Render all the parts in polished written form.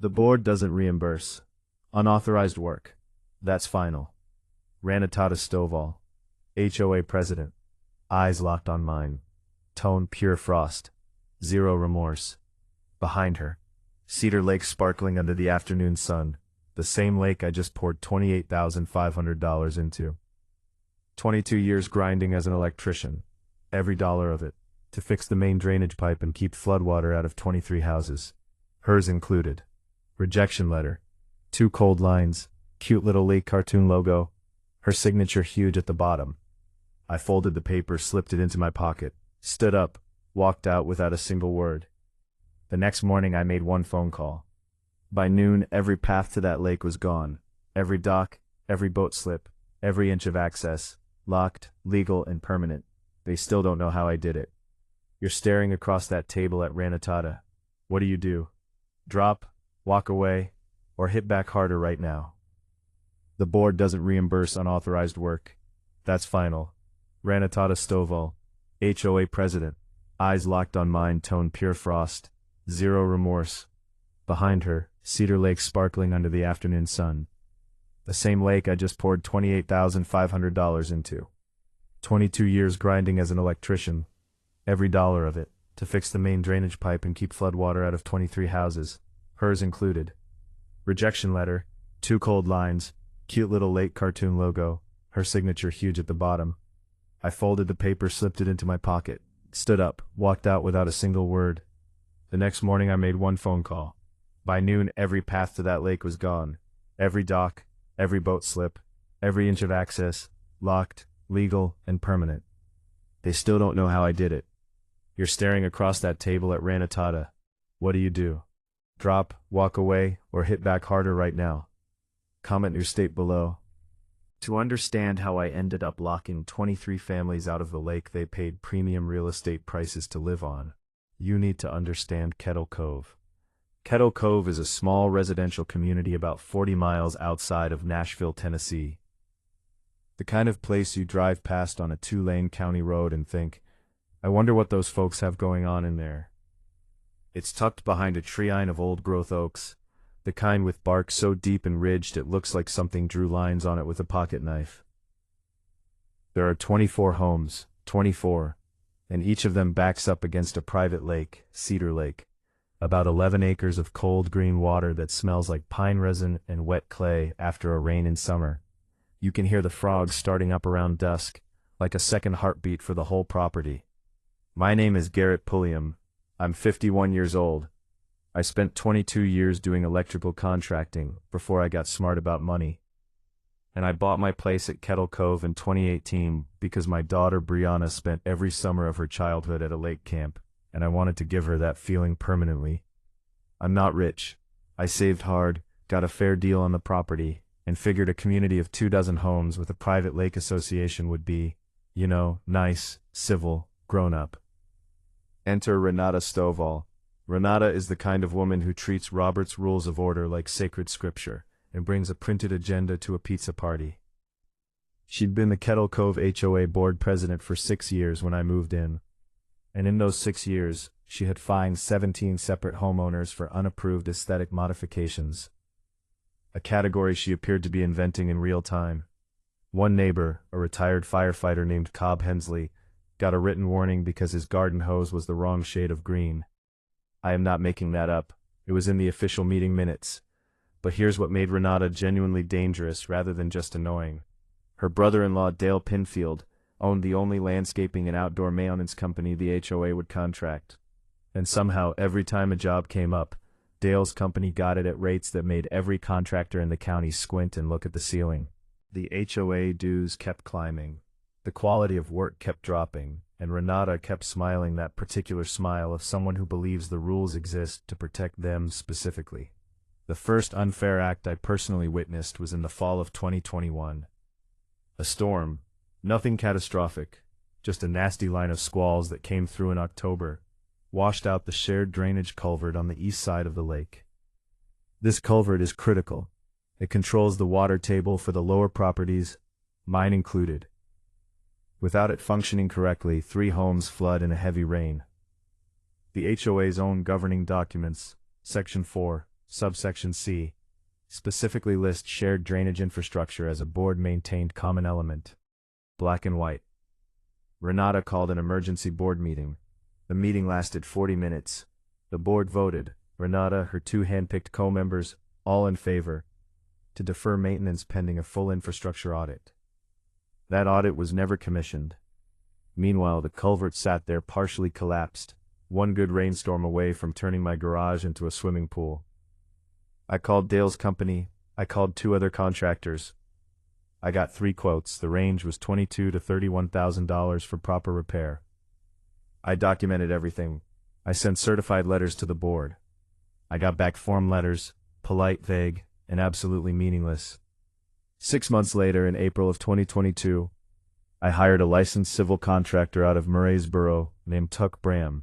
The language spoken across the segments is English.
The board doesn't reimburse. Unauthorized work. That's final. Ranatata Stovall, HOA president. Eyes locked on mine. Tone pure frost. Zero remorse. Behind her, Cedar Lake sparkling under the afternoon sun. The same lake I just poured $28,500 into. 22 years grinding as an electrician. Every dollar of it. To fix the main drainage pipe and keep floodwater out of 23 houses. Hers included. Rejection letter. 2 cold lines. Cute little lake cartoon logo. Her signature huge at the bottom. I folded the paper, slipped it into my pocket, stood up, walked out without a single word. The next morning I made one phone call. By noon, every path to that lake was gone. Every dock, every boat slip, every inch of access, locked, legal, and permanent. They still don't know how I did it. You're staring across that table at Ranatata. What do you do? Drop, walk away, or hit back harder right now? The board doesn't reimburse unauthorized work. That's final. Ranatata Stovall, HOA president. Eyes locked on mine, tone pure frost. Zero remorse. Behind her, Cedar Lake sparkling under the afternoon sun. The same lake I just poured $28,500 into. 22 years grinding as an electrician. Every dollar of it. To fix the main drainage pipe and keep floodwater out of 23 houses. Hers included. Rejection letter. 2 cold lines. Cute little lake cartoon logo. Her signature huge at the bottom. I folded the paper, slipped it into my pocket, stood up, walked out without a single word. The next morning I made one phone call. By noon, every path to that lake was gone. Every dock, every boat slip, every inch of access, locked, legal, and permanent. They still don't know how I did it. You're staring across that table at Ranatata. What do you do? Drop, walk away, or hit back harder right now? Comment your state below. To understand how I ended up locking 23 families out of the lake they paid premium real estate prices to live on, you need to understand Kettle Cove. Kettle Cove is a small residential community about 40 miles outside of Nashville, Tennessee. The kind of place you drive past on a 2-lane county road and think, I wonder what those folks have going on in there. It's tucked behind a treeline of old-growth oaks, the kind with bark so deep and ridged it looks like something drew lines on it with a pocket knife. There are 24 homes, 24, and each of them backs up against a private lake, Cedar Lake. About 11 acres of cold green water that smells like pine resin and wet clay after a rain in summer. You can hear the frogs starting up around dusk, like a second heartbeat for the whole property. My name is Garrett Pulliam. I'm 51 years old. I spent 22 years doing electrical contracting before I got smart about money. And I bought my place at Kettle Cove in 2018 because my daughter Brianna spent every summer of her childhood at a lake camp, and I wanted to give her that feeling permanently. I'm not rich. I saved hard, got a fair deal on the property, and figured a community of 24 homes with a private lake association would be, nice, civil, grown-up. Enter Renata Stovall. Renata is the kind of woman who treats Robert's Rules of Order like sacred scripture and brings a printed agenda to a pizza party. She'd been the Kettle Cove HOA board president for 6 years when I moved in, and in those 6 years, she had fined 17 separate homeowners for unapproved aesthetic modifications, a category she appeared to be inventing in real time. One neighbor, a retired firefighter named Cobb Hensley, got a written warning because his garden hose was the wrong shade of green. I am not making that up. It was in the official meeting minutes. But here's what made Renata genuinely dangerous rather than just annoying. Her brother-in-law, Dale Pinfield, owned the only landscaping and outdoor maintenance company the HOA would contract. And somehow, every time a job came up, Dale's company got it at rates that made every contractor in the county squint and look at the ceiling. The HOA dues kept climbing. The quality of work kept dropping, and Renata kept smiling that particular smile of someone who believes the rules exist to protect them specifically. The first unfair act I personally witnessed was in the fall of 2021. A storm, nothing catastrophic, just a nasty line of squalls that came through in October, washed out the shared drainage culvert on the east side of the lake. This culvert is critical. It controls the water table for the lower properties, mine included. Without it functioning correctly, 3 homes flood in a heavy rain. The HOA's own governing documents, Section 4, subsection C, specifically lists shared drainage infrastructure as a board-maintained common element. Black and white. Renata called an emergency board meeting. The meeting lasted 40 minutes. The board voted, Renata, her two hand-picked co-members, all in favor, to defer maintenance pending a full infrastructure audit. That audit was never commissioned. Meanwhile, the culvert sat there partially collapsed, one good rainstorm away from turning my garage into a swimming pool. I called Dale's company. I called two other contractors. I got 3 quotes. The range was $22,000 to $31,000 for proper repair. I documented everything. I sent certified letters to the board. I got back form letters, polite, vague, and absolutely meaningless. 6 months later, in April of 2022, I hired a licensed civil contractor out of Murraysboro named Tuck Bram.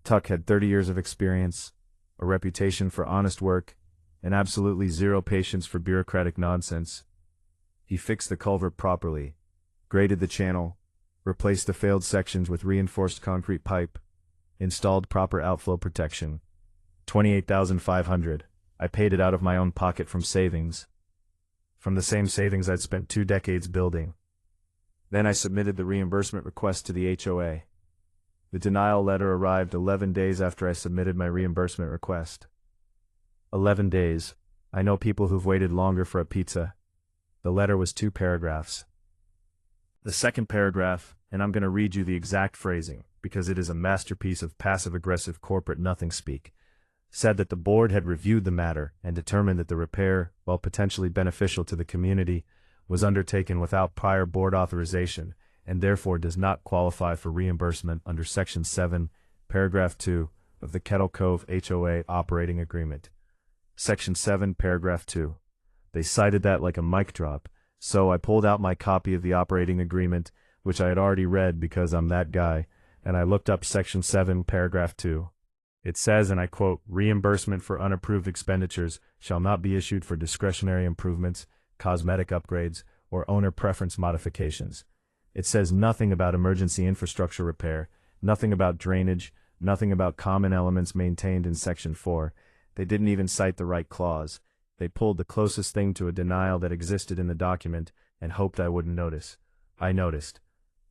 Tuck had 30 years of experience, a reputation for honest work, and absolutely zero patience for bureaucratic nonsense. He fixed the culvert properly, graded the channel, replaced the failed sections with reinforced concrete pipe, installed proper outflow protection. $28,500. I paid it out of my own pocket from savings. From the same savings I'd spent 2 decades building. Then I submitted the reimbursement request to the HOA. The denial letter arrived 11 days after I submitted my reimbursement request. 11 days. I know people who've waited longer for a pizza. The letter was 2 paragraphs. The second paragraph, and I'm going to read you the exact phrasing, because it is a masterpiece of passive-aggressive corporate nothing-speak, said that the board had reviewed the matter and determined that the repair, while potentially beneficial to the community, was undertaken without prior board authorization and therefore does not qualify for reimbursement under Section 7, Paragraph 2 of the Kettle Cove HOA Operating Agreement. Section 7, Paragraph 2. They cited that like a mic drop, so I pulled out my copy of the operating agreement, which I had already read because I'm that guy, and I looked up Section 7, Paragraph 2. It says, and I quote, "Reimbursement for unapproved expenditures shall not be issued for discretionary improvements, cosmetic upgrades, or owner preference modifications." It says nothing about emergency infrastructure repair, nothing about drainage, nothing about common elements maintained in Section 4. They didn't even cite the right clause. They pulled the closest thing to a denial that existed in the document and hoped I wouldn't notice. I noticed.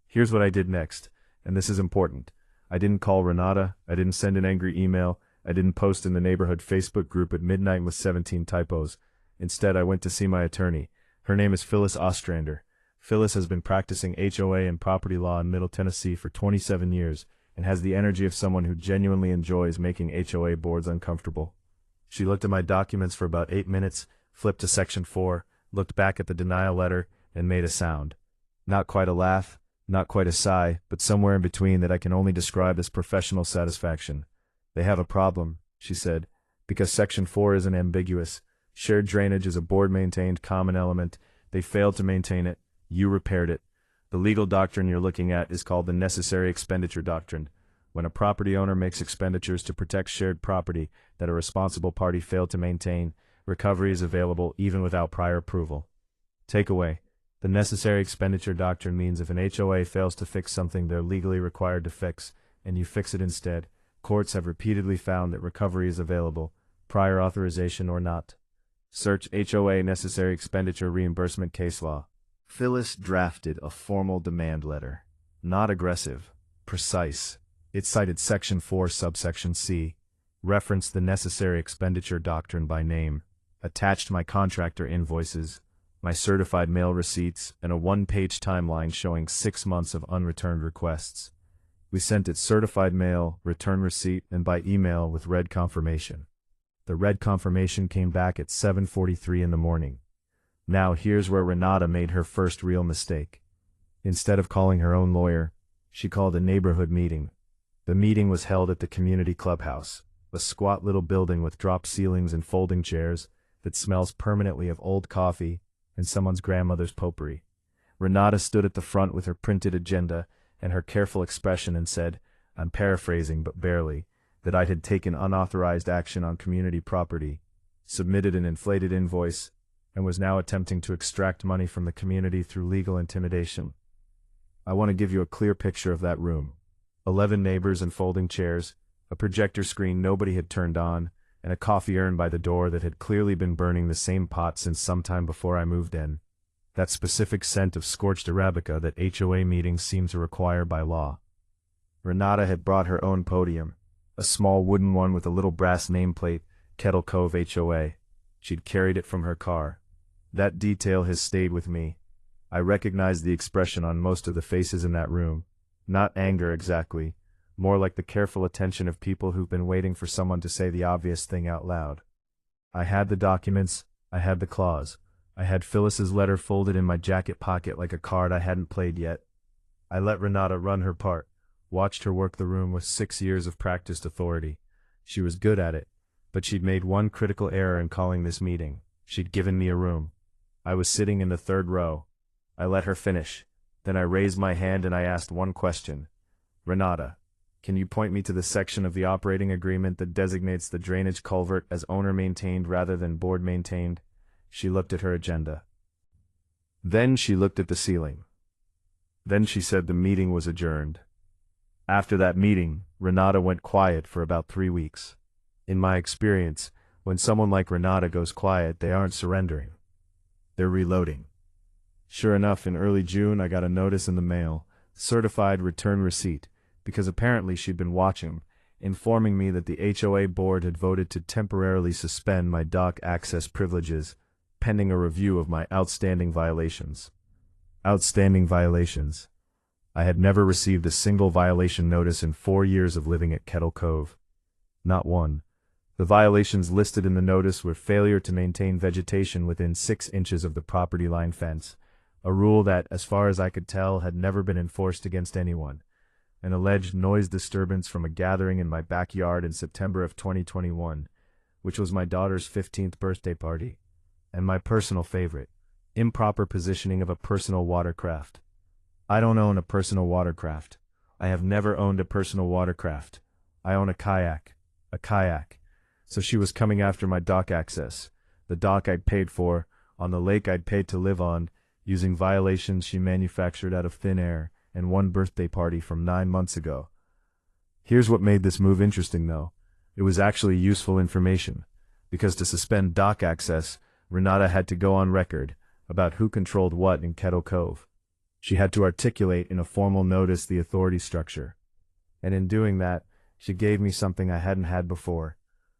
Here's what I did next, and this is important. I didn't call Renata, I didn't send an angry email, I didn't post in the neighborhood Facebook group at midnight with 17 typos. Instead, I went to see my attorney. Her name is Phyllis Ostrander. Phyllis has been practicing HOA and property law in Middle Tennessee for 27 years and has the energy of someone who genuinely enjoys making HOA boards uncomfortable. She looked at my documents for about 8 minutes, flipped to Section 4, looked back at the denial letter, and made a sound. Not quite a laugh, not quite a sigh, but somewhere in between that I can only describe as professional satisfaction. "They have a problem," she said, "because Section 4 isn't ambiguous. Shared drainage is a board-maintained common element. They failed to maintain it. You repaired it. The legal doctrine you're looking at is called the necessary expenditure doctrine. When a property owner makes expenditures to protect shared property that a responsible party failed to maintain, recovery is available even without prior approval." Takeaway. The necessary expenditure doctrine means if an HOA fails to fix something they're legally required to fix, and you fix it instead, courts have repeatedly found that recovery is available, prior authorization or not. Search HOA necessary expenditure reimbursement case law. Phyllis drafted a formal demand letter. Not aggressive, precise. It cited Section 4, subsection C, referenced the necessary expenditure doctrine by name, attached my contractor invoices, my certified mail receipts, and a 1-page timeline showing 6 months of unreturned requests. We sent it certified mail, return receipt, and by email with red confirmation. The red confirmation came back at 7:43 in the morning. Now here's where Renata made her first real mistake. Instead of calling her own lawyer, she called a neighborhood meeting. The meeting was held at the community clubhouse, a squat little building with drop ceilings and folding chairs that smells permanently of old coffee and someone's grandmother's potpourri. Renata stood at the front with her printed agenda and her careful expression and said, I'm paraphrasing but barely, that I had taken unauthorized action on community property, submitted an inflated invoice, and was now attempting to extract money from the community through legal intimidation. I want to give you a clear picture of that room. 11 neighbors and folding chairs, a projector screen nobody had turned on, and a coffee urn by the door that had clearly been burning the same pot since sometime before I moved in. That specific scent of scorched Arabica that HOA meetings seem to require by law. Renata had brought her own podium, a small wooden one with a little brass nameplate, Kettle Cove HOA. She'd carried it from her car. That detail has stayed with me. I recognized the expression on most of the faces in that room. Not anger exactly, more like the careful attention of people who've been waiting for someone to say the obvious thing out loud. I had the documents, I had the clause. I had Phyllis's letter folded in my jacket pocket like a card I hadn't played yet. I let Renata run her part, watched her work the room with 6 years of practiced authority. She was good at it, but she'd made one critical error in calling this meeting. She'd given me a room. I was sitting in the third row. I let her finish. Then I raised my hand and I asked one question. Renata, can you point me to the section of the operating agreement that designates the drainage culvert as owner-maintained rather than board-maintained? She looked at her agenda. Then she looked at the ceiling. Then she said the meeting was adjourned. After that meeting, Renata went quiet for about 3 weeks. In my experience, when someone like Renata goes quiet, they aren't surrendering. They're reloading. Sure enough, in early June, I got a notice in the mail, certified return receipt, because apparently she'd been watching, informing me that the HOA board had voted to temporarily suspend my dock access privileges, pending a review of my outstanding violations. Outstanding violations. I had never received a single violation notice in 4 years of living at Kettle Cove. Not one. The violations listed in the notice were failure to maintain vegetation within 6 inches of the property line fence, a rule that, as far as I could tell, had never been enforced against anyone, an alleged noise disturbance from a gathering in my backyard in September of 2021, which was my daughter's 15th birthday party, and my personal favorite, improper positioning of a personal watercraft. I don't own a personal watercraft. I have never owned a personal watercraft. I own a kayak. So she was coming after my dock access, the dock I'd paid for, on the lake I'd paid to live on, using violations she manufactured out of thin air, and one birthday party from 9 months ago. Here's what made this move interesting, though. It was actually useful information, because to suspend dock access, Renata had to go on record about who controlled what in Kettle Cove. She had to articulate in a formal notice the authority structure. And in doing that, she gave me something I hadn't had before,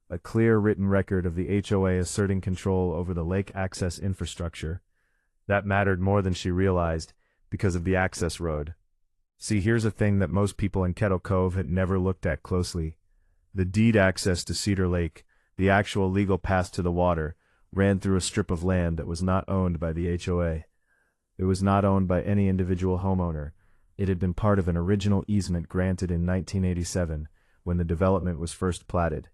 a clear written record of the HOA asserting control over the lake access infrastructure. That mattered more than she realized, because of the access road. See, here's a thing that most people in Kettle Cove had never looked at closely. The deed access to Cedar Lake, the actual legal path to the water, ran through a strip of land that was not owned by the HOA. It was not owned by any individual homeowner. It had been part of an original easement granted in 1987, when the development was first platted.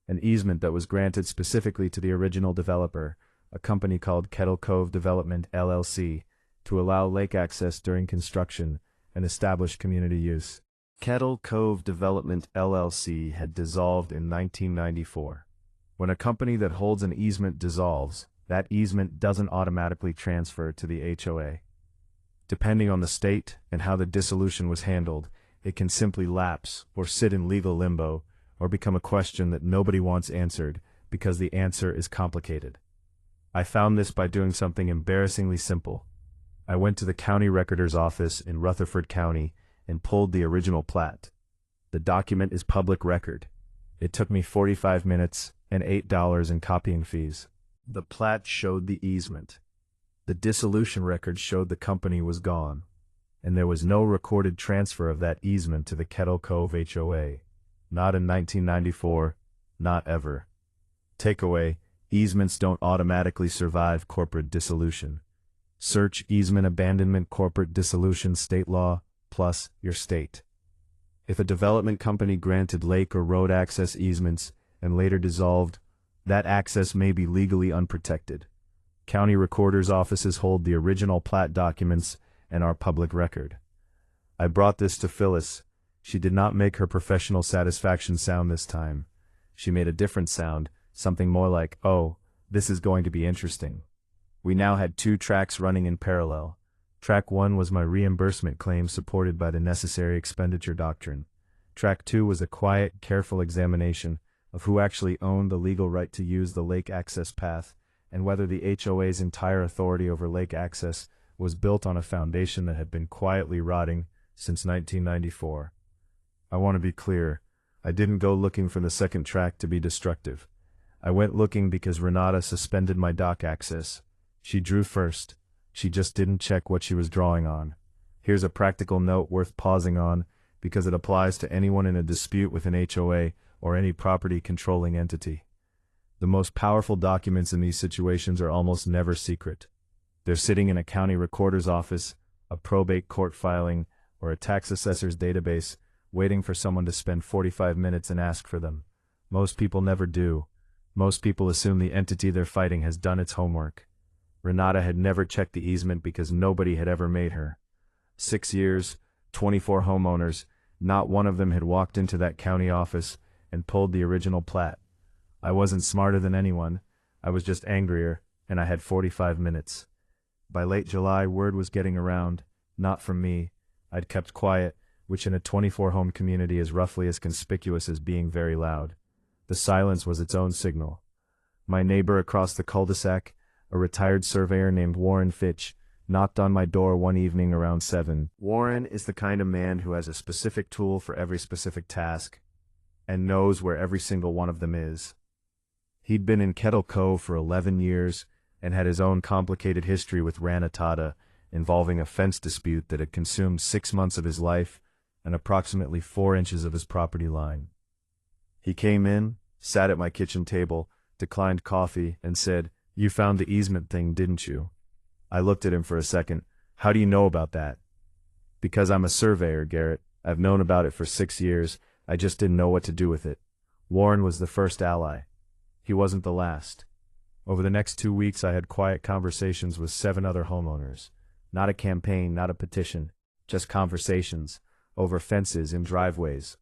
An easement that was granted specifically to the original developer, a company called Kettle Cove Development LLC, to allow lake access during construction and establish community use. Kettle Cove Development LLC had dissolved in 1994. When a company that holds an easement dissolves, that easement doesn't automatically transfer to the HOA. Depending on the state and how the dissolution was handled, it can simply lapse or sit in legal limbo or become a question that nobody wants answered because the answer is complicated. I found this by doing something embarrassingly simple. I went to the county recorder's office in Rutherford County and pulled the original plat. The document is public record. It took me 45 minutes and $8 in copying fees. The plat showed the easement. The dissolution record showed the company was gone, and there was no recorded transfer of that easement to the Kettle Cove HOA. Not in 1994, not ever. Takeaway: easements don't automatically survive corporate dissolution. Search easement abandonment corporate dissolution state law, plus your state. If a development company granted lake or road access easements and later dissolved, that access may be legally unprotected. County recorders' offices hold the original plat documents and are public record. I brought this to Phyllis. She did not make her professional satisfaction sound this time. She made a different sound, something more like, "Oh, this is going to be interesting." We now had 2 tracks running in parallel. Track 1 was my reimbursement claim supported by the necessary expenditure doctrine. Track 2 was a quiet, careful examination, of who actually owned the legal right to use the lake access path, and whether the HOA's entire authority over lake access was built on a foundation that had been quietly rotting since 1994. I want to be clear, I didn't go looking for the second track to be destructive. I went looking because Renata suspended my dock access. She drew first. She just didn't check what she was drawing on. Here's a practical note worth pausing on, because it applies to anyone in a dispute with an HOA or any property controlling entity. The most powerful documents in these situations are almost never secret. They're sitting in a county recorder's office, a probate court filing, or a tax assessor's database, waiting for someone to spend 45 minutes and ask for them. Most people never do. Most people assume the entity they're fighting has done its homework. Renata had never checked the easement because nobody had ever made her. 6 years, 24 homeowners, not one of them had walked into that county office and pulled the original plat. I wasn't smarter than anyone, I was just angrier, and I had 45 minutes. By late July, word was getting around, not from me. I'd kept quiet, which in a 24-home community is roughly as conspicuous as being very loud. The silence was its own signal. My neighbor across the cul-de-sac, a retired surveyor named Warren Fitch, knocked on my door one evening around 7. Warren is the kind of man who has a specific tool for every specific task, and knows where every single one of them is. He'd been in Kettle Cove for 11 years, and had his own complicated history with Ranatata, involving a fence dispute that had consumed 6 months of his life and approximately 4 inches of his property line. He came in, sat at my kitchen table, declined coffee, and said, "You found the easement thing, didn't you?" I looked at him for a second. "How do you know about that?" "Because I'm a surveyor, Garrett. I've known about it for 6 years. I just didn't know what to do with it." Warren was the first ally. He wasn't the last. Over the next 2 weeks, I had quiet conversations with 7 other homeowners. Not a campaign, not a petition, just conversations, over fences and driveways.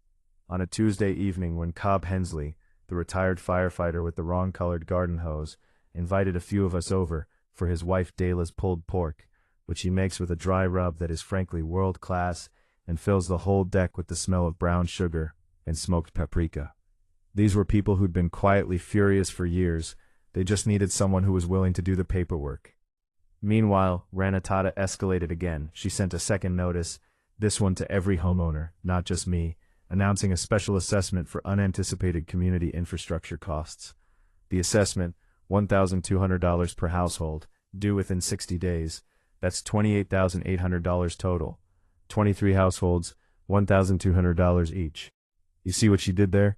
On a Tuesday evening when Cobb Hensley, the retired firefighter with the wrong-colored garden hose, invited a few of us over for his wife Dayla's pulled pork, which he makes with a dry rub that is frankly world-class and fills the whole deck with the smell of brown sugar and smoked paprika. These were people who'd been quietly furious for years. They just needed someone who was willing to do the paperwork. Meanwhile, Ranatata escalated again. She sent a second notice, this one to every homeowner, not just me, announcing a special assessment for unanticipated community infrastructure costs. The assessment, $1,200 per household, due within 60 days. That's $28,800 total. 23 households, $1,200 each. You see what she did there?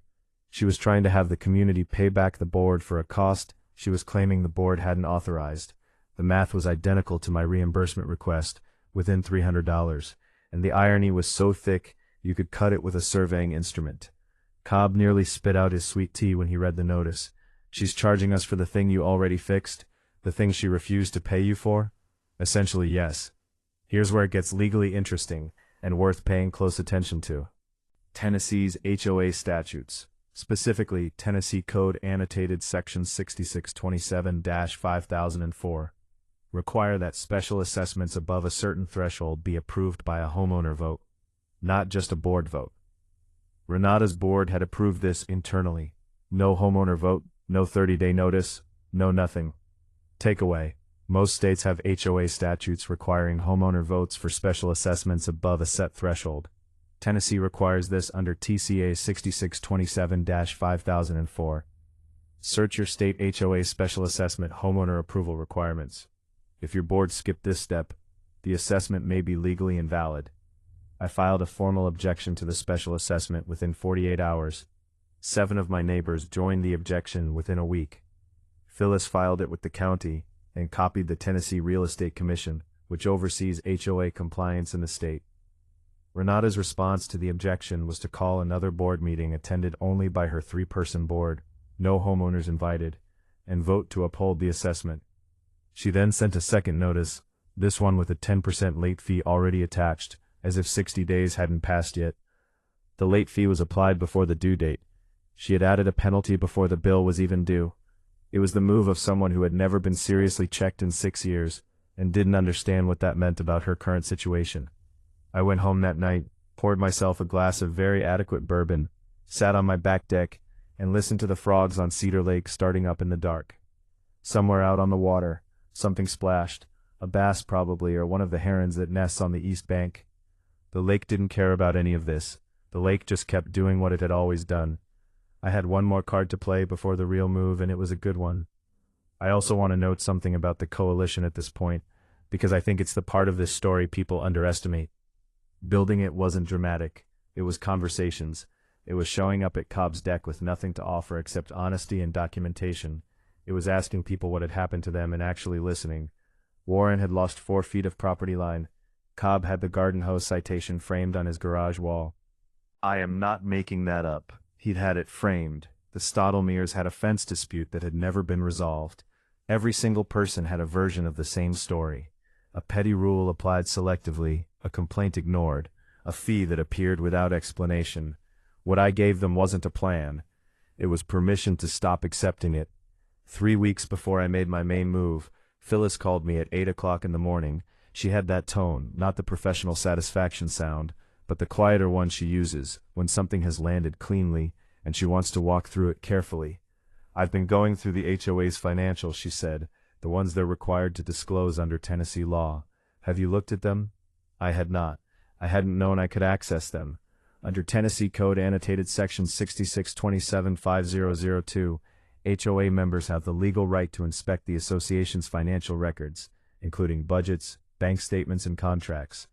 She was trying to have the community pay back the board for a cost she was claiming the board hadn't authorized. The math was identical to my reimbursement request, within $300, and the irony was so thick you could cut it with a surveying instrument. Cobb nearly spit out his sweet tea when he read the notice. She's charging us for the thing you already fixed? The thing she refused to pay you for? Essentially, yes. Here's where it gets legally interesting and worth paying close attention to. Tennessee's HOA statutes, specifically Tennessee Code Annotated Section 6627-5004, require that special assessments above a certain threshold be approved by a homeowner vote, not just a board vote. Renata's board had approved this internally. No homeowner vote, no 30-day notice, no nothing. Takeaway: most states have HOA statutes requiring homeowner votes for special assessments above a set threshold. Tennessee requires this under TCA 6627-5004. Search your state HOA special assessment homeowner approval requirements. If your board skipped this step, the assessment may be legally invalid. I filed a formal objection to the special assessment within 48 hours. 7 of my neighbors joined the objection within a week. Phyllis filed it with the county and copied the Tennessee Real Estate Commission, which oversees HOA compliance in the state. Renata's response to the objection was to call another board meeting attended only by her 3-person board, no homeowners invited, and vote to uphold the assessment. She then sent a second notice, this one with a 10% late fee already attached, as if 60 days hadn't passed yet. The late fee was applied before the due date. She had added a penalty before the bill was even due. It was the move of someone who had never been seriously checked in 6 years, and didn't understand what that meant about her current situation. I went home that night, poured myself a glass of very adequate bourbon, sat on my back deck, and listened to the frogs on Cedar Lake starting up in the dark. Somewhere out on the water, something splashed, a bass probably, or one of the herons that nests on the east bank. The lake didn't care about any of this. The lake just kept doing what it had always done. I had one more card to play before the real move, and it was a good one. I also want to note something about the coalition at this point, because I think it's the part of this story people underestimate. Building it wasn't dramatic. It was conversations. It was showing up at Cobb's deck with nothing to offer except honesty and documentation. It was asking people what had happened to them and actually listening. Warren had lost 4 feet of property line. Cobb had the garden hose citation framed on his garage wall. I am not making that up. He'd had it framed. The Stottlemyres had a fence dispute that had never been resolved. Every single person had a version of the same story. A petty rule applied selectively, a complaint ignored, a fee that appeared without explanation. What I gave them wasn't a plan. It was permission to stop accepting it. 3 weeks before I made my main move, Phyllis called me at 8 o'clock in the morning. She had that tone, not the professional satisfaction sound, but the quieter one she uses when something has landed cleanly and she wants to walk through it carefully. I've been going through the HOA's financials, she said, the ones they're required to disclose under Tennessee law. Have you looked at them? I had not. I hadn't known I could access them. Under Tennessee Code Annotated Section 66275002, HOA members have the legal right to inspect the association's financial records, including budgets, bank statements, and contracts.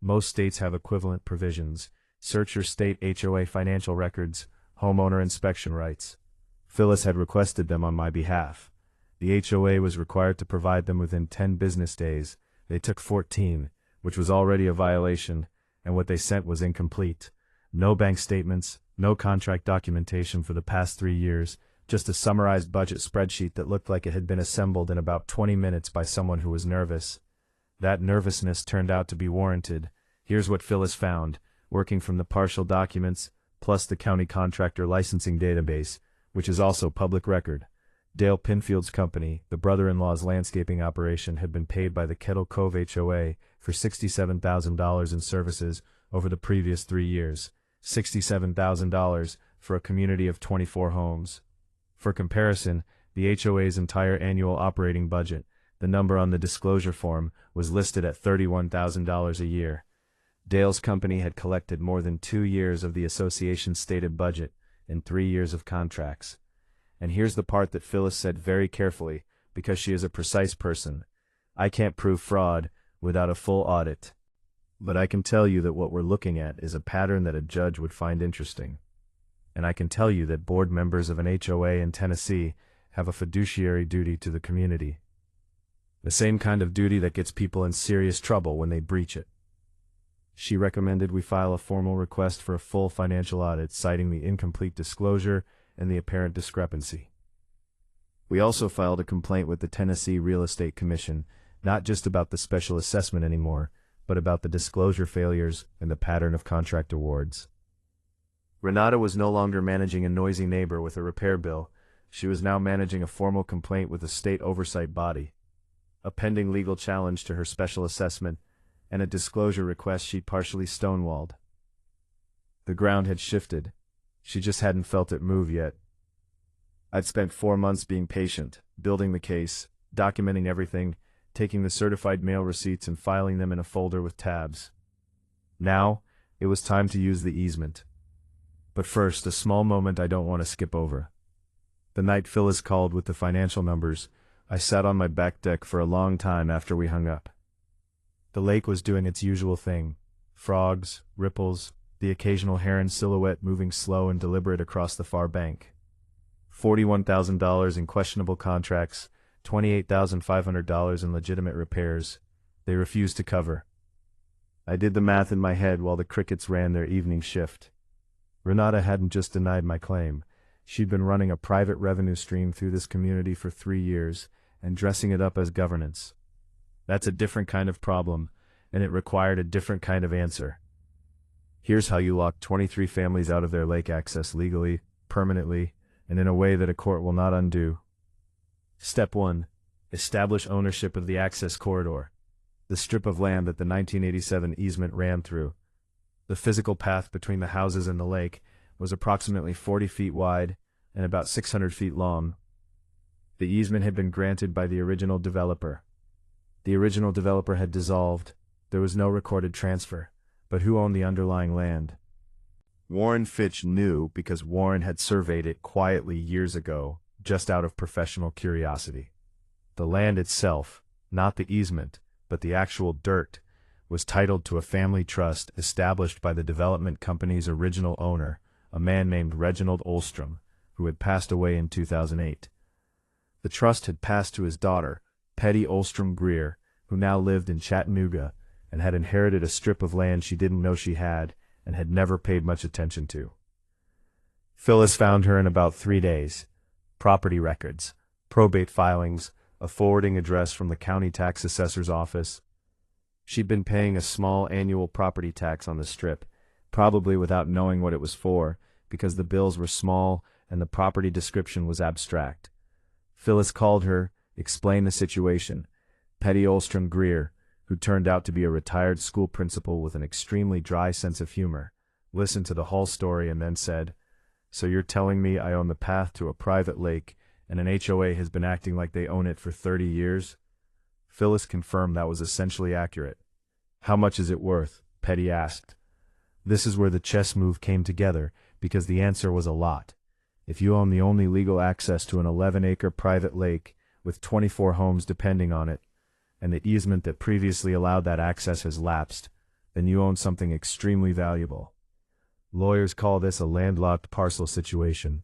Most states have equivalent provisions. Search your state HOA financial records, homeowner inspection rights. Phyllis had requested them on my behalf. The HOA was required to provide them within 10 business days. They took 14, which was already a violation, and what they sent was incomplete. No bank statements, no contract documentation for the past 3 years, just a summarized budget spreadsheet that looked like it had been assembled in about 20 minutes by someone who was nervous. That nervousness turned out to be warranted. Here's what Phyllis found, working from the partial documents, plus the county contractor licensing database, which is also public record. Dale Pinfield's company, the brother-in-law's landscaping operation, had been paid by the Kettle Cove HOA for $67,000 in services over the previous 3 years. $67,000 for a community of 24 homes. For comparison, the HOA's entire annual operating budget, the number on the disclosure form, was listed at $31,000 a year. Dale's company had collected more than 2 years of the association's stated budget and 3 years of contracts. And here's the part that Phyllis said very carefully, because she is a precise person. I can't prove fraud without a full audit. But I can tell you that what we're looking at is a pattern that a judge would find interesting. And I can tell you that board members of an HOA in Tennessee have a fiduciary duty to the community. The same kind of duty that gets people in serious trouble when they breach it. She recommended we file a formal request for a full financial audit, citing the incomplete disclosure and the apparent discrepancy. We also filed a complaint with the Tennessee Real Estate Commission, not just about the special assessment anymore, but about the disclosure failures and the pattern of contract awards. Renata was no longer managing a noisy neighbor with a repair bill. She was now managing a formal complaint with a state oversight body, a pending legal challenge to her special assessment, and a disclosure request she'd partially stonewalled. The ground had shifted. She just hadn't felt it move yet. I'd spent 4 months being patient, building the case, documenting everything, taking the certified mail receipts and filing them in a folder with tabs. Now, it was time to use the easement. But first, a small moment I don't want to skip over. The night Phyllis called with the financial numbers, I sat on my back deck for a long time after we hung up. The lake was doing its usual thing. Frogs, ripples, the occasional heron silhouette moving slow and deliberate across the far bank. $41,000 in questionable contracts, $28,500 in legitimate repairs. They refused to cover. I did the math in my head while the crickets ran their evening shift. Renata hadn't just denied my claim. She'd been running a private revenue stream through this community for 3 years and dressing it up as governance. That's a different kind of problem, and it required a different kind of answer. Here's how you lock 23 families out of their lake access legally, permanently, and in a way that a court will not undo. Step 1. Establish ownership of the access corridor, the strip of land that the 1987 easement ran through. The physical path between the houses and the lake was approximately 40 feet wide, and about 600 feet long. The easement had been granted by the original developer. The original developer had dissolved. There was no recorded transfer, but who owned the underlying land? Warren Fitch knew because Warren had surveyed it quietly years ago, just out of professional curiosity. The land itself, not the easement, but the actual dirt, was titled to a family trust established by the development company's original owner, a man named Reginald Olstrom, who had passed away in 2008. The trust had passed to his daughter, Petty Olstrom Greer, who now lived in Chattanooga and had inherited a strip of land she didn't know she had and had never paid much attention to. Phyllis found her in about 3 days. Property records, probate filings, a forwarding address from the county tax assessor's office. She'd been paying a small annual property tax on the strip, probably without knowing what it was for, because the bills were small and the property description was abstract. Phyllis called her, explained the situation. Petty Olstrom Greer, who turned out to be a retired school principal with an extremely dry sense of humor, listened to the whole story and then said, "So you're telling me I own the path to a private lake and an HOA has been acting like they own it for 30 years? Phyllis confirmed that was essentially accurate. "How much is it worth?" Petty asked. This is where the chess move came together, because the answer was a lot. If you own the only legal access to an 11-acre private lake with 24 homes depending on it, and the easement that previously allowed that access has lapsed, then you own something extremely valuable. Lawyers call this a landlocked parcel situation.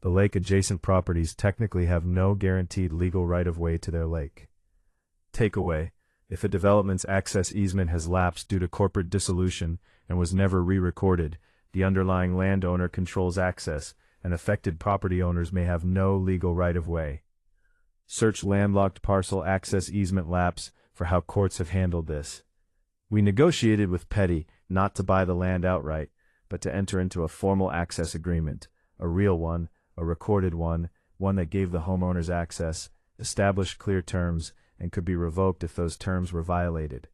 The lake-adjacent properties technically have no guaranteed legal right-of-way to their lake. Takeaway: if a development's access easement has lapsed due to corporate dissolution and was never re-recorded, the underlying landowner controls access, and affected property owners may have no legal right-of-way. Search landlocked parcel access easement lapse for how courts have handled this. We negotiated with Petty not to buy the land outright, but to enter into a formal access agreement, a real one, a recorded one, one that gave the homeowners access, established clear terms, and could be revoked if those terms were violated.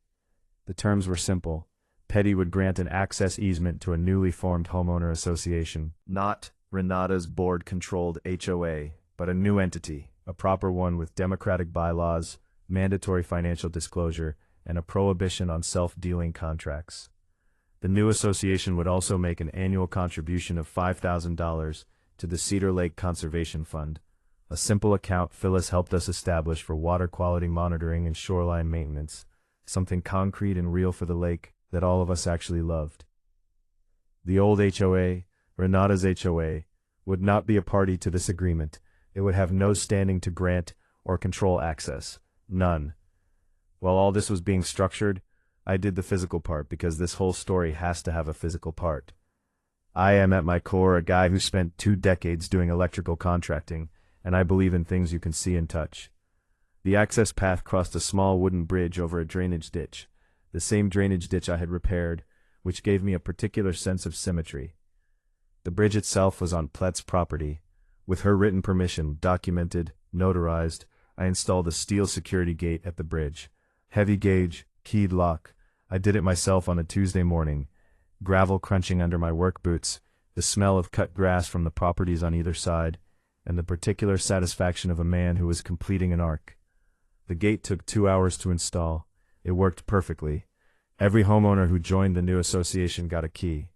The terms were simple. Petty would grant an access easement to a newly formed homeowner association, not Renata's board-controlled HOA, but a new entity, a proper one with democratic bylaws, mandatory financial disclosure, and a prohibition on self-dealing contracts. The new association would also make an annual contribution of $5,000 to the Cedar Lake Conservation Fund, a simple account Phyllis helped us establish for water quality monitoring and shoreline maintenance, something concrete and real for the lake that all of us actually loved. The old HOA, Renata's HOA, would not be a party to this agreement. It would have no standing to grant or control access. None. While all this was being structured, I did the physical part because this whole story has to have a physical part. I am at my core a guy who spent 2 decades doing electrical contracting, and I believe in things you can see and touch. The access path crossed a small wooden bridge over a drainage ditch, the same drainage ditch I had repaired, which gave me a particular sense of symmetry. The bridge itself was on Plett's property. With her written permission, documented, notarized, I installed a steel security gate at the bridge. Heavy gauge, keyed lock. I did it myself on a Tuesday morning. Gravel crunching under my work boots, the smell of cut grass from the properties on either side, and the particular satisfaction of a man who was completing an arc. The gate took 2 hours to install. It worked perfectly. Every homeowner who joined the new association got a key.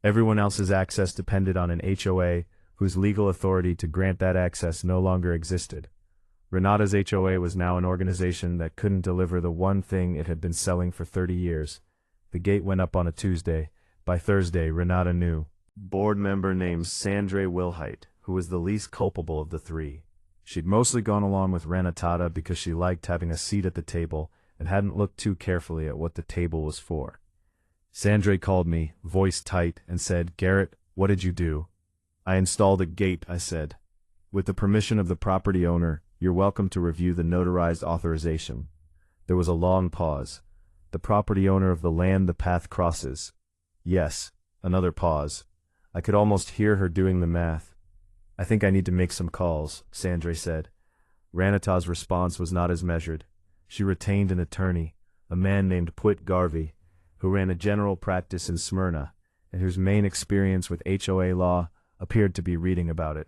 Everyone else's access depended on an HOA whose legal authority to grant that access no longer existed. Renata's HOA was now an organization that couldn't deliver the one thing it had been selling for 30 years. The gate went up on a Tuesday. By Thursday, Renata knew. Board member named Sandra Wilhite, who was the least culpable of the 3. She'd mostly gone along with Renata because she liked having a seat at the table and hadn't looked too carefully at what the table was for. Sandra called me, voice tight, and said, "Garrett, what did you do?" "I installed a gate," I said. "With the permission of the property owner, you're welcome to review the notarized authorization." There was a long pause. "The property owner of the land the path crosses." "Yes." Another pause. I could almost hear her doing the math. "I think I need to make some calls," Sandra said. Renata's response was not as measured. She retained an attorney, a man named Pwit Garvey, who ran a general practice in Smyrna, and whose main experience with HOA law appeared to be reading about it.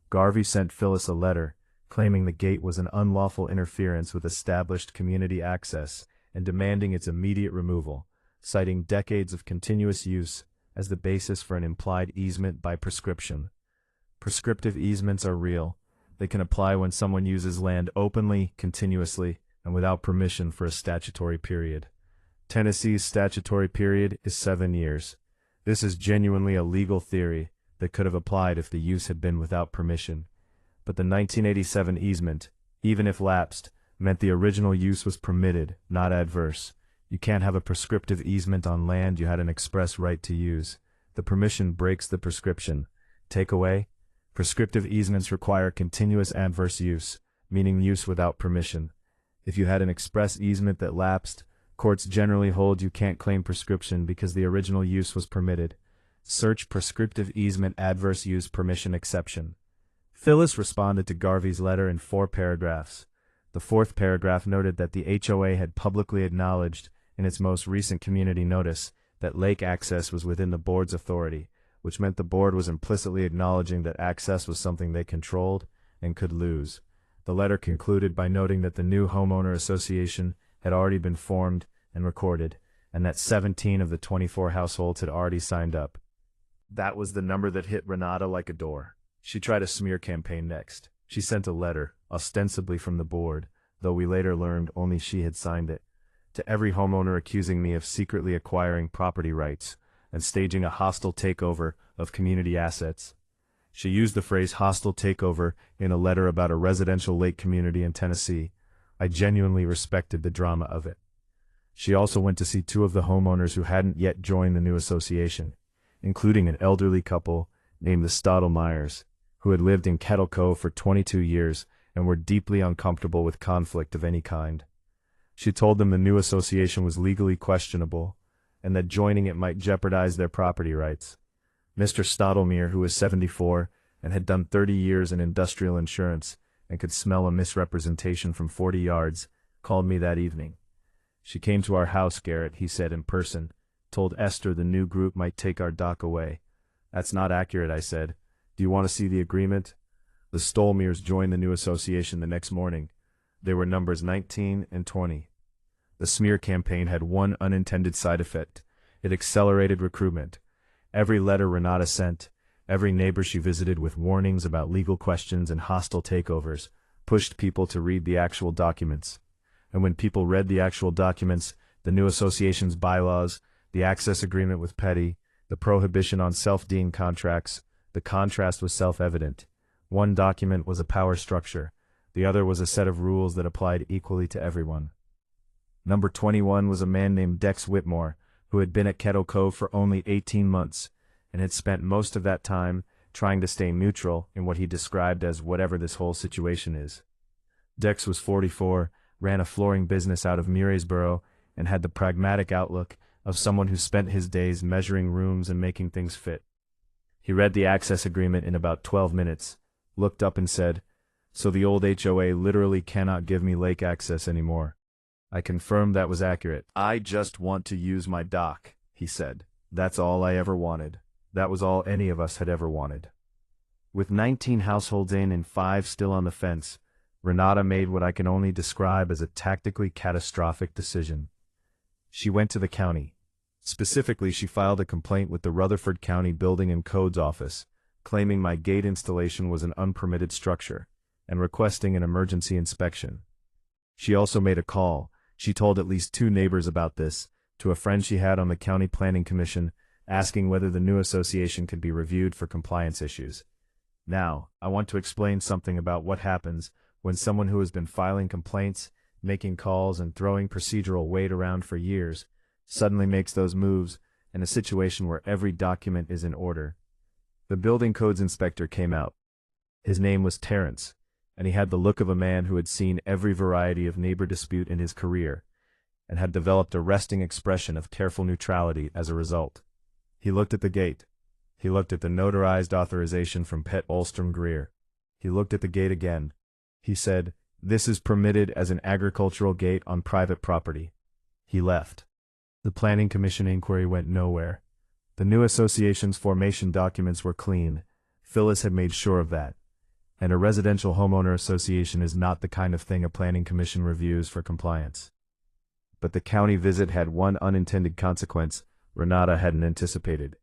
Garvey sent Phyllis a letter, claiming the gate was an unlawful interference with established community access and demanding its immediate removal, citing decades of continuous use as the basis for an implied easement by prescription. Prescriptive easements are real. They can apply when someone uses land openly, continuously, and without permission for a statutory period. Tennessee's statutory period is 7 years. This is genuinely a legal theory that could have applied if the use had been without permission. But the 1987 easement, even if lapsed, meant the original use was permitted, not adverse. You can't have a prescriptive easement on land you had an express right to use. The permission breaks the prescription. Takeaway: prescriptive easements require continuous adverse use, meaning use without permission. If you had an express easement that lapsed, courts generally hold you can't claim prescription because the original use was permitted. Search prescriptive easement adverse use permission exception. Phyllis responded to Garvey's letter in 4 paragraphs. The 4th paragraph noted that the HOA had publicly acknowledged in its most recent community notice that lake access was within the board's authority, which meant the board was implicitly acknowledging that access was something they controlled and could lose. The letter concluded by noting that the new homeowner association had already been formed and recorded, and that 17 of the 24 households had already signed up. That was the number that hit Renata like a door. She tried a smear campaign next. She sent a letter, ostensibly from the board, though we later learned only she had signed it, to every homeowner accusing me of secretly acquiring property rights and staging a hostile takeover of community assets. She used the phrase hostile takeover in a letter about a residential lake community in Tennessee. I genuinely respected the drama of it. She also went to see 2 of the homeowners who hadn't yet joined the new association, including an elderly couple named the Stottlemeyers, who had lived in Kettle Cove for 22 years and were deeply uncomfortable with conflict of any kind. She told them the new association was legally questionable and that joining it might jeopardize their property rights. Mr. Stottlemeyer, who was 74 and had done 30 years in industrial insurance and could smell a misrepresentation from 40 yards, called me that evening. She came to our house, Garrett, he said in person, told Esther the new group might take our dock away. That's not accurate, I said. Do you want to see the agreement? The Stottlemeyers joined the new association the next morning. They were numbers 19 and 20. The smear campaign had one unintended side effect. It accelerated recruitment. Every letter Renata sent, every neighbor she visited with warnings about legal questions and hostile takeovers, pushed people to read the actual documents. And when people read the actual documents, the new association's bylaws, the access agreement with Petty, the prohibition on self-dealing contracts, the contrast was self-evident. One document was a power structure. The other was a set of rules that applied equally to everyone. Number 21 was a man named Dex Whitmore, who had been at Kettle Cove for only 18 months, and had spent most of that time trying to stay neutral in what he described as whatever this whole situation is. Dex was 44, ran a flooring business out of Murraysboro, and had the pragmatic outlook of someone who spent his days measuring rooms and making things fit. He read the access agreement in about 12 minutes, looked up and said, "So the old HOA literally cannot give me lake access anymore." I confirmed that was accurate. "I just want to use my dock," he said. "That's all I ever wanted. That was all any of us had ever wanted." With 19 households in and 5 still on the fence, Renata made what I can only describe as a tactically catastrophic decision. She went to the county. Specifically, she filed a complaint with the Rutherford County Building and Codes Office, claiming my gate installation was an unpermitted structure, and requesting an emergency inspection. She also made a call. She told at least 2 neighbors about this, to a friend she had on the County Planning Commission, asking whether the new association could be reviewed for compliance issues. Now, I want to explain something about what happens when someone who has been filing complaints, making calls, and throwing procedural weight around for years suddenly makes those moves in a situation where every document is in order. The building codes inspector came out. His name was Terrence, and he had the look of a man who had seen every variety of neighbor dispute in his career, and had developed a resting expression of careful neutrality as a result. He looked at the gate. He looked at the notarized authorization from Pet Olstrom Greer. He looked at the gate again. He said, "This is permitted as an agricultural gate on private property." He left. The Planning Commission inquiry went nowhere. The new association's formation documents were clean. Phyllis had made sure of that. and a residential homeowner association is not the kind of thing a planning commission reviews for compliance. But the county visit had one unintended consequence Renata hadn't anticipated.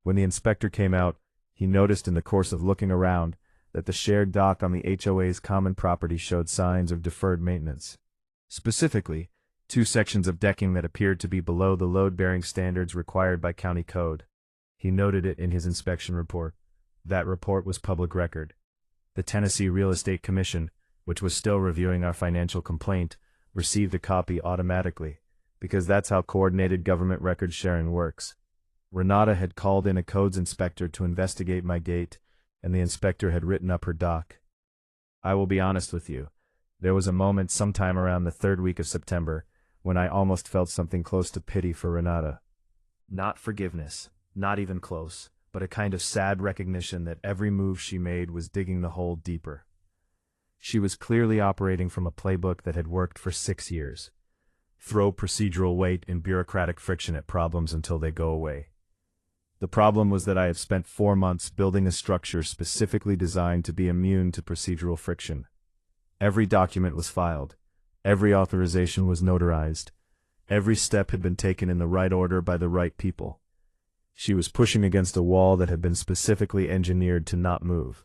When the inspector came out, he noticed in the course of looking around that the shared dock on the HOA's common property showed signs of deferred maintenance. Specifically, 2 sections of decking that appeared to be below the load-bearing standards required by county code. He noted it in his inspection report. That report was public record. The Tennessee Real Estate Commission, which was still reviewing our financial complaint, received a copy automatically, because that's how coordinated government record sharing works. Renata had called in a codes inspector to investigate my gate, and the inspector had written up her doc. I will be honest with you. There was a moment sometime around the 3rd week of September when I almost felt something close to pity for Renata. Not forgiveness, not even close, but a kind of sad recognition that every move she made was digging the hole deeper. She was clearly operating from a playbook that had worked for 6 years. Throw procedural weight and bureaucratic friction at problems until they go away. The problem was that I had spent 4 months building a structure specifically designed to be immune to procedural friction. Every document was filed. Every authorization was notarized. Every step had been taken in the right order by the right people. She was pushing against a wall that had been specifically engineered to not move.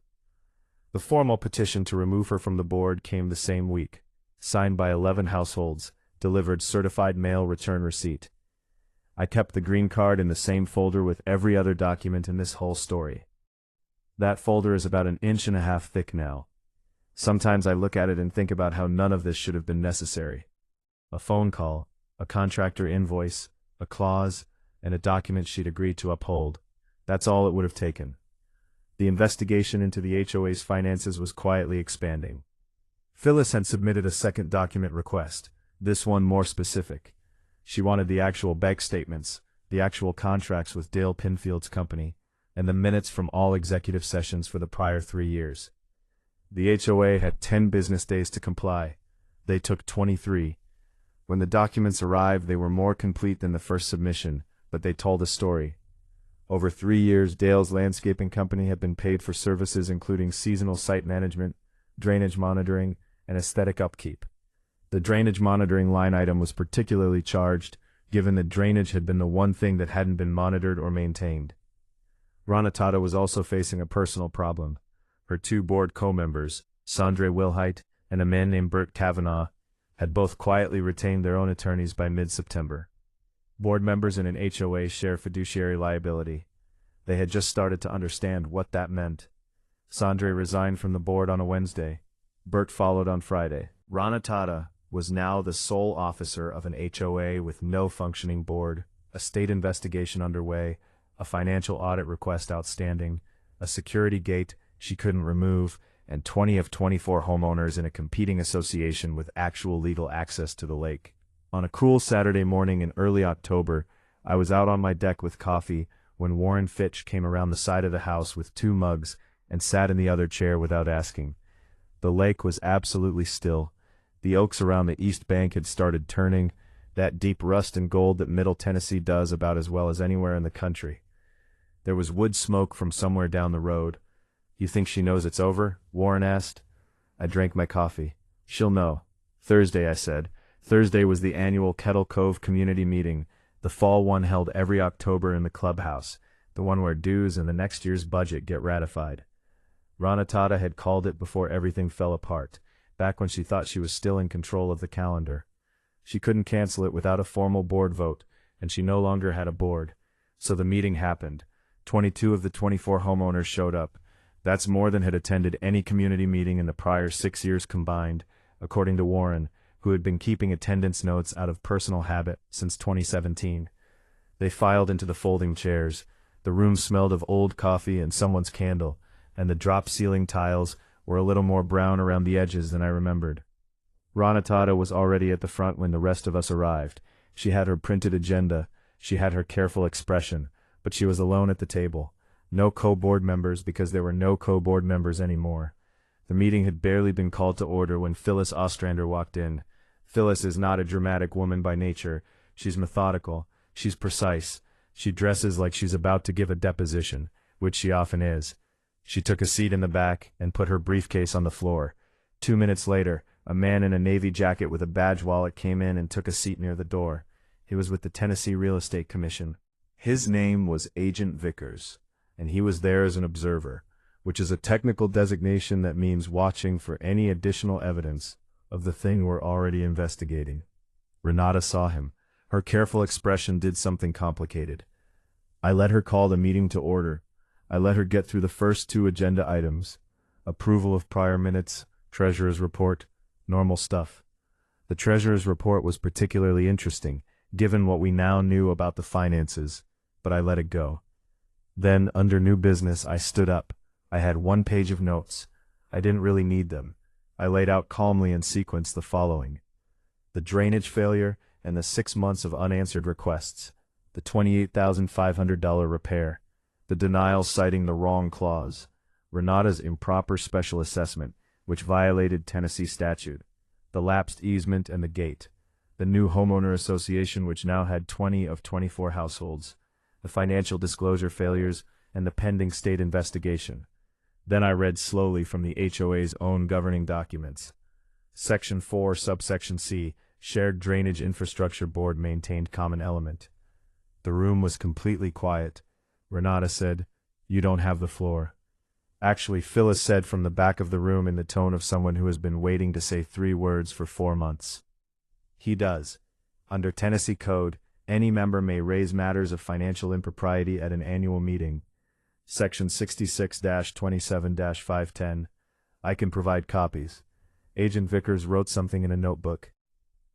The formal petition to remove her from the board came the same week, signed by 11 households, delivered certified mail return receipt. I kept the green card in the same folder with every other document in this whole story. That folder is about 1.5 inches thick now. Sometimes I look at it and think about how none of this should have been necessary. A phone call, a contractor invoice, a clause, and a document she'd agreed to uphold. That's all it would have taken. The investigation into the HOA's finances was quietly expanding. Phyllis had submitted a second document request, this one more specific. She wanted the actual bank statements, the actual contracts with Dale Pinfield's company, and the minutes from all executive sessions for the prior 3 years. The HOA had 10 business days to comply. They took 23. When the documents arrived, they were more complete than the first submission, but they told a story. Over 3 years, Dale's landscaping company had been paid for services including seasonal site management, drainage monitoring, and aesthetic upkeep. The drainage monitoring line item was particularly charged, given that drainage had been the one thing that hadn't been monitored or maintained. Renata was also facing a personal problem. Her 2 board co-members, Sandre Wilhite and a man named Bert Kavanaugh, had both quietly retained their own attorneys by mid-September. Board members in an HOA share fiduciary liability. They had just started to understand what that meant. Sandre resigned from the board on a Wednesday. Bert followed on Friday. Renata was now the sole officer of an HOA with no functioning board, a state investigation underway, a financial audit request outstanding, a security gate she couldn't remove, and 20 of 24 homeowners in a competing association with actual legal access to the lake. On a cool Saturday morning in early October, I was out on my deck with coffee when Warren Fitch came around the side of the house with 2 mugs and sat in the other chair without asking. The lake was absolutely still. The oaks around the east bank had started turning, that deep rust and gold that Middle Tennessee does about as well as anywhere in the country. There was wood smoke from somewhere down the road. "You think she knows it's over?" Warren asked. I drank my coffee. "She'll know." "Thursday," I said. Thursday was the annual Kettle Cove community meeting, the fall one held every October in the clubhouse, the one where dues and the next year's budget get ratified. Renata had called it before everything fell apart, back when she thought she was still in control of the calendar. She couldn't cancel it without a formal board vote, and she no longer had a board. So the meeting happened. 22 of the 24 homeowners showed up. That's more than had attended any community meeting in the prior 6 years combined, according to Warren, who had been keeping attendance notes out of personal habit since 2017. They filed into the folding chairs. The room smelled of old coffee and someone's candle, and the drop ceiling tiles were a little more brown around the edges than I remembered. Renata was already at the front when the rest of us arrived. She had her printed agenda, she had her careful expression, but she was alone at the table. No co-board members because there were no co-board members anymore. The meeting had barely been called to order when Phyllis Ostrander walked in. Phyllis is not a dramatic woman by nature. She's methodical. She's precise. She dresses like she's about to give a deposition, which she often is. She took a seat in the back and put her briefcase on the floor. 2 minutes later, a man in a navy jacket with a badge wallet came in and took a seat near the door. He was with the Tennessee Real Estate Commission. His name was Agent Vickers, and he was there as an observer, which is a technical designation that means watching for any additional evidence of the thing we're already investigating. Renata saw him. Her careful expression did something complicated. I let her call the meeting to order. I let her get through the first 2 agenda items: approval of prior minutes, treasurer's report, normal stuff. The treasurer's report was particularly interesting, given what we now knew about the finances, but I let it go. Then, under new business, I stood up. I had 1 page of notes. I didn't really need them. I laid out calmly in sequence the following: the drainage failure and the 6 months of unanswered requests, the $28,500 repair, the denial citing the wrong clause, Renata's improper special assessment, which violated Tennessee statute, the lapsed easement and the gate, the new homeowner association which now had 20 of 24 households, the financial disclosure failures, and the pending state investigation. Then I read slowly from the HOA's own governing documents. Section 4, subsection C, Shared Drainage Infrastructure Board maintained common element. The room was completely quiet. Renata said, "You don't have the floor." Actually, Phyllis said from the back of the room in the tone of someone who has been waiting to say 3 words for 4 months. "He does. Under Tennessee Code, any member may raise matters of financial impropriety at an annual meeting. Section 66-27-510. I can provide copies." Agent Vickers wrote something in a notebook.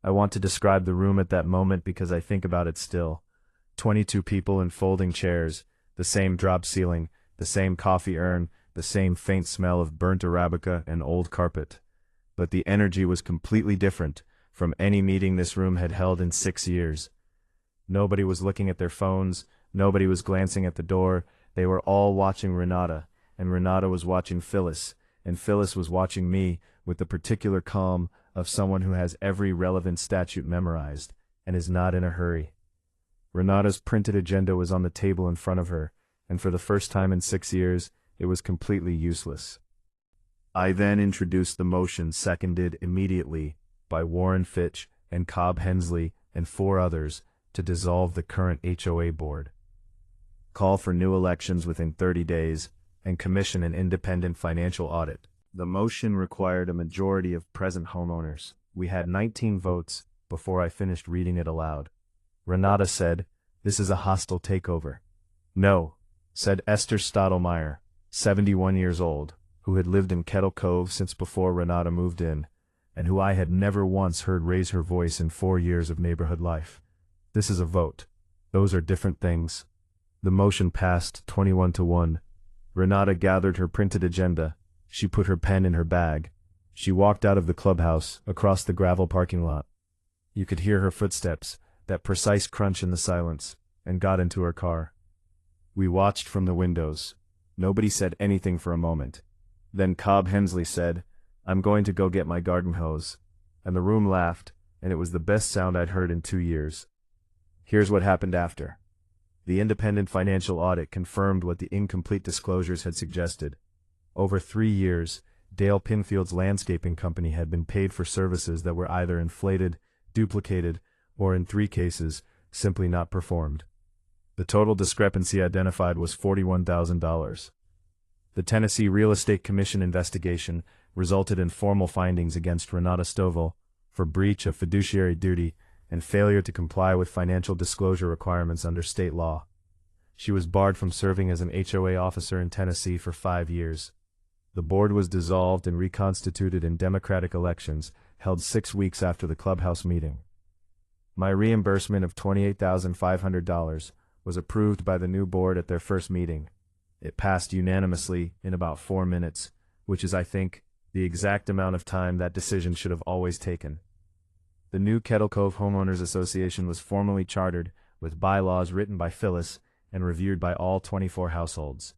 I want to describe the room at that moment because I think about it still. 22 people in folding chairs, the same drop ceiling, the same coffee urn, the same faint smell of burnt Arabica and old carpet. But the energy was completely different from any meeting this room had held in 6 years. Nobody was looking at their phones, nobody was glancing at the door. They were all watching Renata, and Renata was watching Phyllis, and Phyllis was watching me with the particular calm of someone who has every relevant statute memorized and is not in a hurry. Renata's printed agenda was on the table in front of her, and for the first time in 6 years, it was completely useless. I then introduced the motion, seconded immediately by Warren Fitch and Cobb Hensley and 4 others, to dissolve the current HOA board, call for new elections within 30 days, and commission an independent financial audit. The motion required a majority of present homeowners. We had 19 votes before I finished reading it aloud. Renata said, "This is a hostile takeover." "No," said Esther Stottlemyre, 71 years old, who had lived in Kettle Cove since before Renata moved in, and who I had never once heard raise her voice in 4 years of neighborhood life. "This is a vote. Those are different things." The motion passed 21-1. Renata gathered her printed agenda. She put her pen in her bag. She walked out of the clubhouse, across the gravel parking lot. You could hear her footsteps, that precise crunch in the silence, and got into her car. We watched from the windows. Nobody said anything for a moment. Then Cobb Hensley said, "I'm going to go get my garden hose." And the room laughed, and it was the best sound I'd heard in 2 years. Here's what happened after. The independent financial audit confirmed what the incomplete disclosures had suggested. Over 3 years, Dale Pinfield's landscaping company had been paid for services that were either inflated, duplicated, or in 3 cases, simply not performed. The total discrepancy identified was $41,000. The Tennessee Real Estate Commission investigation resulted in formal findings against Renata Stovall for breach of fiduciary duty and failure to comply with financial disclosure requirements under state law. She was barred from serving as an HOA officer in Tennessee for 5 years. The board was dissolved and reconstituted in democratic elections held 6 weeks after the clubhouse meeting. My reimbursement of $28,500 was approved by the new board at their first meeting. It passed unanimously in about 4 minutes, which is, I think, the exact amount of time that decision should have always taken. The new Kettle Cove Homeowners Association was formally chartered, with bylaws written by Phyllis and reviewed by all 24 households.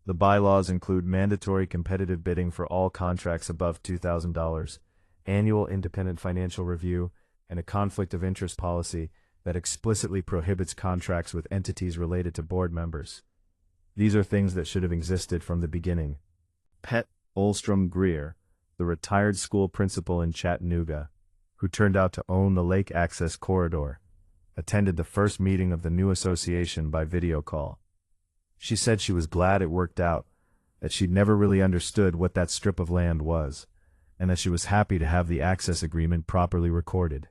The bylaws include mandatory competitive bidding for all contracts above $2,000, annual independent financial review, and a conflict of interest policy that explicitly prohibits contracts with entities related to board members. These are things that should have existed from the beginning. Pet Olstrom Greer, the retired school principal in Chattanooga, who turned out to own the lake access corridor, attended the first meeting of the new association by video call. She said she was glad it worked out, that she'd never really understood what that strip of land was, and that she was happy to have the access agreement properly recorded.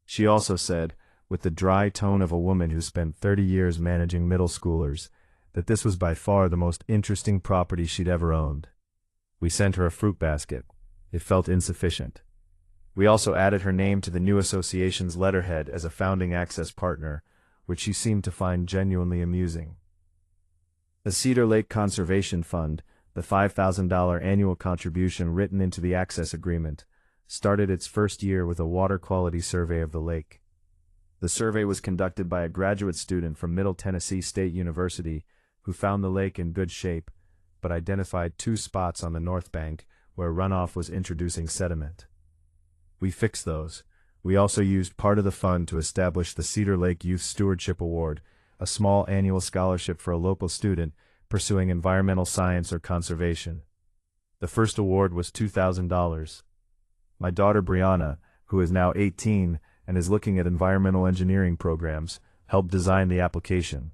She also said, with the dry tone of a woman who spent 30 years managing middle schoolers, that this was by far the most interesting property she'd ever owned. We sent her a fruit basket. It felt insufficient. We also added her name to the new association's letterhead as a founding access partner, which she seemed to find genuinely amusing. The Cedar Lake Conservation Fund, the $5,000 annual contribution written into the access agreement, started its first year with a water quality survey of the lake. The survey was conducted by a graduate student from Middle Tennessee State University who found the lake in good shape, but identified 2 spots on the north bank where runoff was introducing sediment. We fixed those. We also used part of the fund to establish the Cedar Lake Youth Stewardship Award, a small annual scholarship for a local student pursuing environmental science or conservation. The first award was $2,000. My daughter Brianna, who is now 18 and is looking at environmental engineering programs, helped design the application.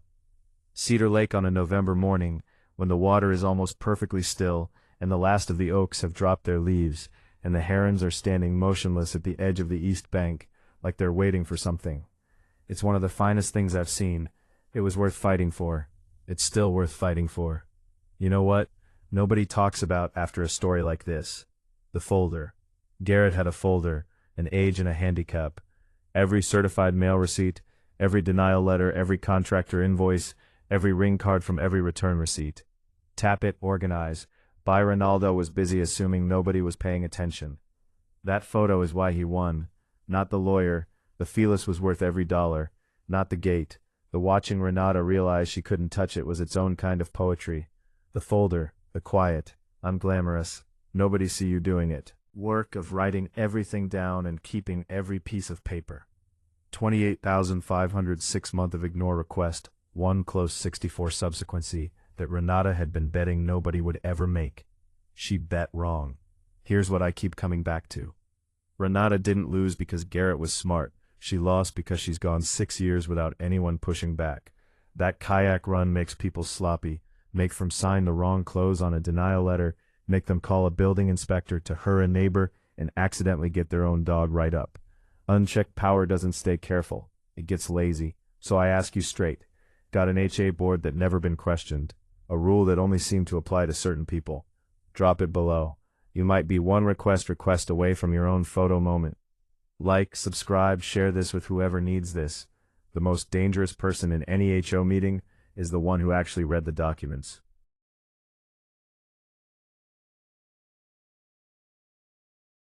Cedar Lake on a November morning, when the water is almost perfectly still and the last of the oaks have dropped their leaves, and the herons are standing motionless at the edge of the east bank, like they're waiting for something. It's one of the finest things I've seen. It was worth fighting for. It's still worth fighting for. You know what? Nobody talks about after a story like this. The folder. Garrett had a folder, an age and a handicap. Every certified mail receipt, every denial letter, every contractor invoice, every ring card from every return receipt. Tap it, organize. By Ronaldo was busy assuming nobody was paying attention. That photo is why he won. Not the lawyer. The Felis was worth every dollar. Not the gate. The watching Renata realize she couldn't touch it was its own kind of poetry. The folder, the quiet, unglamorous, nobody see you doing it. Work of writing everything down and keeping every piece of paper. 28,506 month of ignore request, 1 close 64 subsequency that Renata had been betting nobody would ever make. She bet wrong. Here's what I keep coming back to. Renata didn't lose because Garrett was smart. She lost because she's gone 6 years without anyone pushing back. That kayak run makes people sloppy, make them sign the wrong clothes on a denial letter, make them call a building inspector to her a neighbor, and accidentally get their own dog right up. Unchecked power doesn't stay careful. It gets lazy. So I ask you straight. Got an HA board that never been questioned. A rule that only seemed to apply to certain people. Drop it below. You might be one request away from your own photo moment. Like, subscribe, share this with whoever needs this. The most dangerous person in any HO meeting is the one who actually read the documents.